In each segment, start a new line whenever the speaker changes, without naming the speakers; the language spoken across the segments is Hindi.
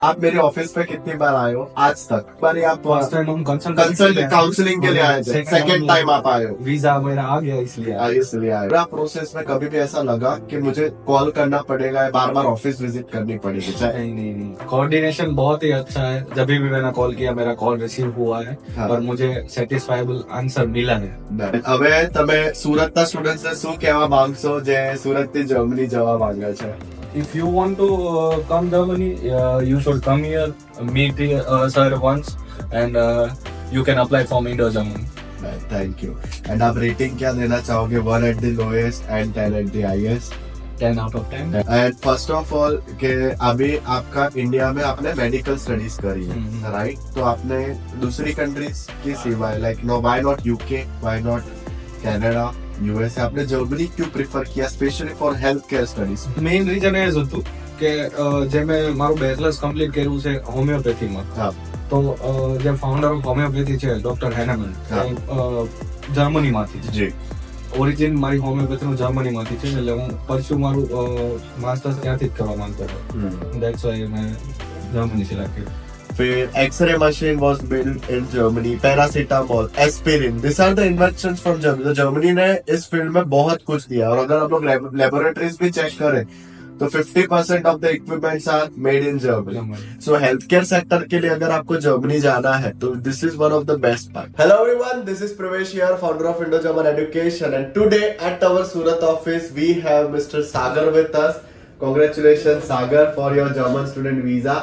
आप मेरे ऑफिस पे कितनी बार आए हो आज तक? पर आप
फर्स्ट टाइम हम
कंसल्ट काउंसलिंग के लिए आए थे, सेकंड टाइम आप आए हो।
वीजा मेरा आ गया इसलिए आया।
इसलिए आए। पूरा प्रोसेस में कभी भी ऐसा लगा कि मुझे कॉल करना पड़ेगा, बार बार ऑफिस विजिट करनी पड़ेगी?
नहीं, कोऑर्डिनेशन बहुत ही अच्छा है। जब भी मैंने कॉल किया मेरा कॉल रिसीव हुआ है
हाँ।
और मुझे સેટિસ્ફાયેબલ આન્સર मिला है।
હવે તમે સુરતના સ્ટુડન્ટ્સને શું કહેવા માંગશો જે સુરતથી જર્મની જવા માંગે છે?
If you want to come Germany, you should come here, meet sir once, and you can apply for Indo German.
Thank you. And आप रेटिंग क्या देना चाहोगे? 1 at the lowest and 10 at the highest?
10 out of 10.
And first of all के अभी आपका इंडिया में आपने मेडिकल स्टडीज करी है, राइट? तो आपने दूसरी कंट्रीज की सिवाय like no why not UK, why not Canada, USA, आपने जर्मनी क्यों प्रिफर किया specially for health care studies?
Main reason એ જ હતું કે જે મેં મારું બેચલર્સ કમ્પ્લીટ કર્યું છે હોમિયોપેથીમાં,
હા,
તો જે ફાઉન્ડર ઓફ હોમિયોપેથી છે ડોક્ટર હેનેમન, જર્મનીમાંથી છે।
जी।
ઓરિજિન મારી હોમિયોપેથીનું જર્મનીમાંથી છે, એટલે હું પરસ્યુ મારું માસ્ટર્સ ત્યાંથી જ કરવા માંગતો હતો। ધેટ્સ વાય મેં જર્મની સિલેક્ટ કર્યું।
फिर x ray machine was build in Germany, paracetamol, aspirin, this are the inventions from Germany. तो जर्मनी ने इस फील्ड में बहुत कुछ दिया, और अगर आप लोग लेबोरेटरीज भी चेक करें तो 50% of the equipments are made in Germany. So health care sector के लिए अगर आपको जर्मनी जाना है तो this is one of the best part. Hello everyone, this is Pravesh here, founder of Indo German education, and today at our Surat office we have mister Sagar with us. Congratulations Sagar for your German student visa.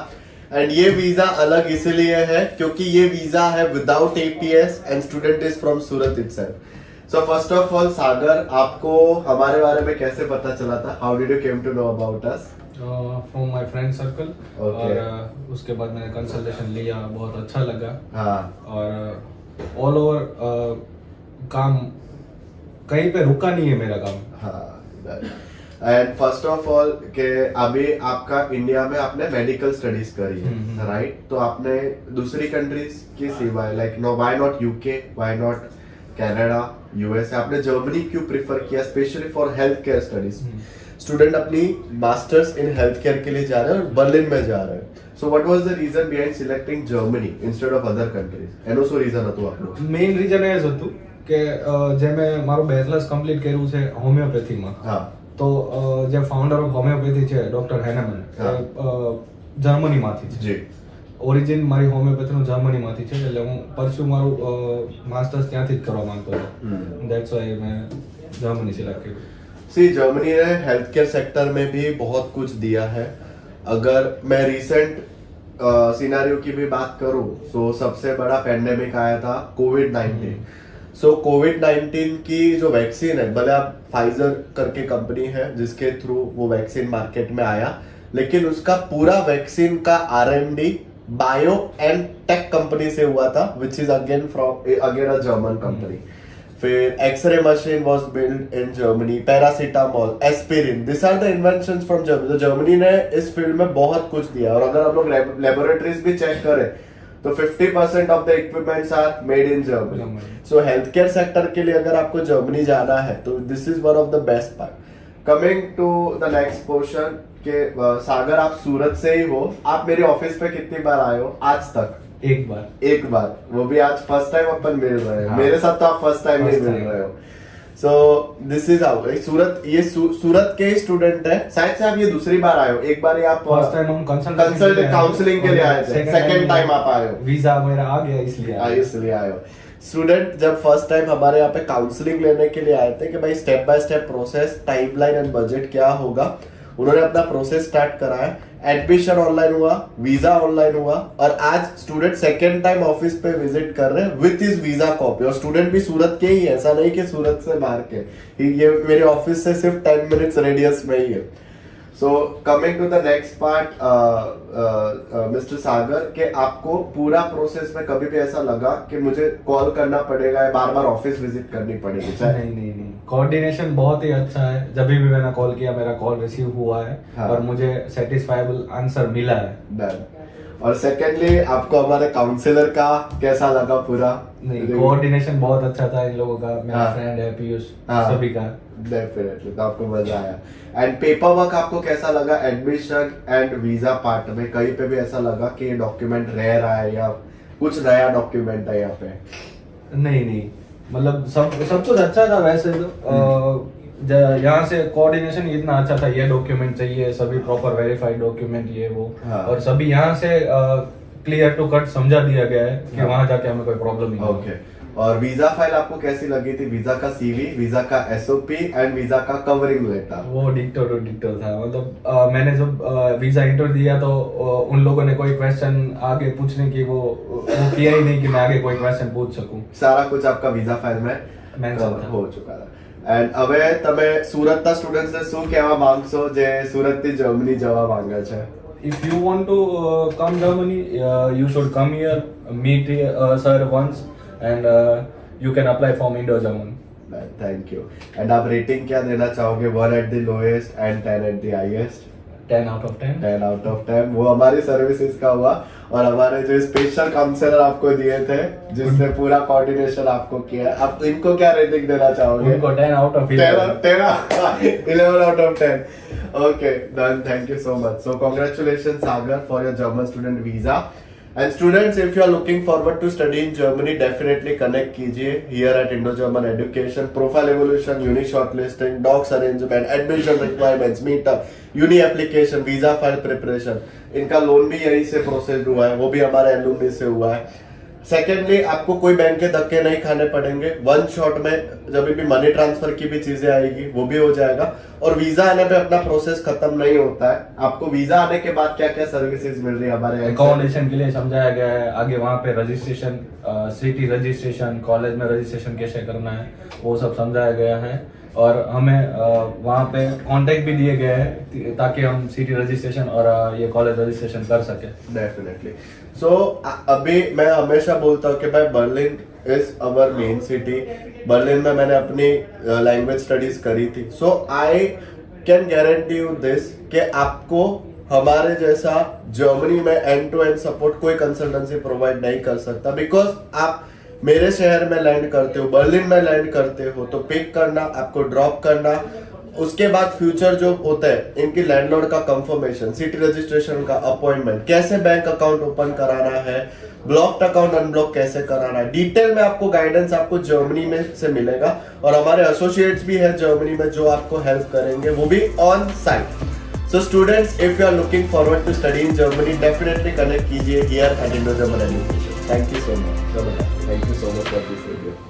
And ये वीजा अलग इसलिए है क्योंकि ये वीजा है without APS and student is from Surat itself. So first of all Sagar, आपको हमारे बारे में कैसे पता चला था? How did you came to know about us?
From my friend circle. और उसके बाद मैंने कंसल्टेशन लिया, बहुत अच्छा लगा।
हाँ।
और ऑल ओवर काम कहीं पे रुका नहीं है मेरा काम।
हाँ। एंड फर्स्ट ऑफ ऑल के अभी आपका इंडिया में आपने मेडिकल स्टडीज करी है, राइट? तो आपने दूसरी कंट्रीज की सिवाय like no why not UK, why not Canada, USA, आपने जर्मनी क्यों प्रिफर किया specially for health care studies? Student अपनी मास्टर्स इन हेल्थ केयर के लिए जा रहे हैं और बर्लिन में जा रहे हैं। So what was the reason behind selecting Germany instead of other countries? એનો શું રીઝન હતું આપણું?
મેઇન રીઝન એ જ હતું કે જે મેં મારું બેચલર્સ કમ્પ્લીટ કર્યું છે હોમિયોપેથીમાં,
હા,
તો જે ફાઉન્ડર ઓફ હોમિયોપેથી છે ડોક્ટર હેનેમન, જર્મનીમાંથી છે।
जी।
ઓરિજિન મારી હોમિયોપેથીનું જર્મનીમાંથી છે, એટલે હું પરસ્યુ મારું માસ્ટર્સ ત્યાંથી જ કરવા માંગતો હતો। ધેટ્સ વાય મેં જર્મની સિલેક્ટ કર્યું।
सी जर्मनी ने हेल्थ केयर सेक्टर में भी बहुत कुछ दिया है। अगर मैं रिसेंट सिनेरियो की भी बात करूं तो सबसे बड़ा पेंडेमिक आया था कोविड-19। सो कोविड-19 की जो वैक्सीन है, भले आप फाइजर करके कंपनी है जिसके थ्रू वो वैक्सीन मार्केट में आया, लेकिन उसका पूरा वैक्सीन का R&D bio and tech company से हुआ था, which is again a German company. फिर x ray machine was build in Germany, paracetamol, aspirin, this are the inventions from Germany. तो जर्मनी ने इस फील्ड में बहुत कुछ दिया, और अगर आप लोग लेबोरेटरीज भी चेक करें तो 50% of the equipments are made in Germany. So health care sector के लिए अगर आपको जर्मनी जाना है तो this is one of the best part. Coming to the next portion के सागर, आप सूरत से ही हो, आप मेरे ऑफिस पे कितनी बार आए हो आज तक? एक बार, वो भी आज फर्स्ट टाइम अपन मिल रहे हैं। मेरे साथ तो आप फर्स्ट टाइम ही मिल रहे हो। सो दिस इज हाउ सूरत, ये सूरत के ही स्टूडेंट है, शायद से आप ये दूसरी बार आए हो। एक बार आप
फर्स्ट टाइम हम
कंसल्ट काउंसलिंग के लिए आए थे, सेकंड टाइम आप आए हो।
वीजा मेरा आ गया इसलिए
आए हो। स्टूडेंट जब फर्स्ट टाइम हमारे यहाँ पे काउंसलिंग लेने के लिए आए थे कि भाई step by step process, timeline and budget क्या होगा, उन्होंने अपना प्रोसेस स्टार्ट कराया। एडमिशन ऑनलाइन हुआ, वीजा ऑनलाइन हुआ, और आज स्टूडेंट सेकेंड टाइम ऑफिस पे विजिट कर रहे हैं विथ हिज वीजा कॉपी। और स्टूडेंट भी सूरत के ही है, ऐसा नहीं कि सूरत से बाहर के। ये मेरे ऑफिस से सिर्फ 10 मिनट्स रेडियस में ही है। So coming to the next part, mister Sagar, के आपको पूरा प्रोसेस में कभी भी ऐसा लगा कि मुझे कॉल करना पड़ेगा, बार बार ऑफिस विजिट करनी पड़ेगी?
नहीं, कोऑर्डिनेशन बहुत ही अच्छा है। जब भी मैंने कॉल किया मेरा कॉल रिसीव हुआ है। हाँ। और मुझे सेटिस्फाइबल आंसर मिला है।
डन। और सेकेंडली, आपको हमारे काउंसलर का कैसा लगा पूरा?
नहीं, कोऑर्डिनेशन बहुत अच्छा था इन लोगों का, मेरा
हाँ।
फ्रेंड है पीयूष,
हाँ।
सभी का।
डेफिनेटली, तो आपको मजा आया। एंड पेपर वर्क आपको कैसा लगा एडमिशन एंड वीजा पार्ट में? कहीं पे भी ऐसा लगा कि ये डॉक्यूमेंट रह रहा है या कुछ नया डॉक्यूमेंट है यहाँ पे?
नहीं, मतलब सब कुछ अच्छा था वैसे तो। यहाँ से कोऑर्डिनेशन इतना अच्छा था, ये डॉक्यूमेंट चाहिए, सभी प्रॉपर वेरीफाइड डॉक्यूमेंट ये वो,
हाँ।
और सभी यहाँ से क्लियर टू कट समझा दिया गया है कि
हाँ।
वहाँ जाके हमें कोई प्रॉब्लम नहीं होगी।
ओके। और वीजा फाइल आपको कैसी लगी थी? वीजा का सीवी, वीजा का एसओपी एंड वीजा का कवरिंग लेटर।
वो डिक्टो टू डिक्टो था, मतलब मैंने जब वीजा इंटरव्यू दिया तो उन लोगों ने कोई क्वेश्चन आगे पूछने की वो किया ही नहीं कि मैं आगे कोई क्वेश्चन पूछ सकूं।
सारा कुछ आपका वीजा फाइल में
Mention
cover
था।
हो चुका था। એન્ડ હવે તમે સુરતના સ્ટુડન્ટ્સને શું કહેવા માંગશો જે સુરતથી જર્મની જવા માંગે છે?
If you want to come Germany, you should come here, meet sir once, and you can apply from Indo-German.
Thank you. And आप रेटिंग क्या देना चाहोगे? 1 at the lowest and 10 at the highest?
10 out of 10.
10 out of 10 वो हमारी सर्विसेज का हुआ। और हमारे जो स्पेशल काउंसलर आपको दिए थे जिसने पूरा कोऑर्डिनेशन आपको किया, आप इनको क्या रेटिंग देना चाहोगे?
उनको 10 out of
11
11.
11 out of 10. Okay, done. Thank you so much. So congratulations Sagar for your German student visa. And students, if you are looking forward to study in Germany, definitely connect कीजिए here at Indo-German Education. Profile evolution, uni shortlisting, docs arrangement, admission requirements, meetup, uni application, visa file preparation. इनका लोन भी यहीं से प्रोसेस हुआ है, वो भी हमारे एलुमनी से हुआ है। सेकेंडली, आपको कोई बैंक के धक्के नहीं खाने पड़ेंगे। वन शॉट में जब भी मनी ट्रांसफर की भी चीजें आएगी वो भी हो जाएगा। और वीजा आने पे अपना प्रोसेस खत्म नहीं होता है। आपको वीजा आने के बाद क्या क्या सर्विसेज मिल रही है हमारे
अकोमोडेशन के लिए समझाया गया है, आगे वहाँ पे रजिस्ट्रेशन, सिटी रजिस्ट्रेशन, कॉलेज में रजिस्ट्रेशन कैसे करना है वो सब समझाया गया है। और हमें वहाँ पे कॉन्टेक्ट भी दिए गए हैं ताकि हम सिटी रजिस्ट्रेशन और ये कॉलेज रजिस्ट्रेशन कर सके।
डेफिनेटली। सो अभी मैं हमेशा बोलता हूँ कि भाई Berlin is our main city. Berlin में मैंने अपनी लैंग्वेज स्टडीज करी थी। So I can guarantee you this कि आपको हमारे जैसा जर्मनी में एंड टू एंड सपोर्ट कोई कंसल्टेंसी प्रोवाइड नहीं कर सकता। बिकॉज आप मेरे शहर में लैंड करते हो, बर्लिन में लैंड करते हो, तो पिक करना, आपको ड्रॉप करना, उसके बाद फ्यूचर जो होता है, इनकी लैंडलॉर्ड का कंफर्मेशन, सिटी रजिस्ट्रेशन का अपॉइंटमेंट, कैसे बैंक अकाउंट ओपन कराना है, ब्लॉक्ड अकाउंट अनब्लॉक कैसे कराना है, डिटेल में आपको गाइडेंस आपको जर्मनी में से मिलेगा। और हमारे एसोसिएट्स भी है जर्मनी में जो आपको हेल्प करेंगे, वो भी on site. So students, if you are looking forward to study in Germany, definitely connect कीजिए here at Indo-German Education. Thank you so much. Thank you so much for this video.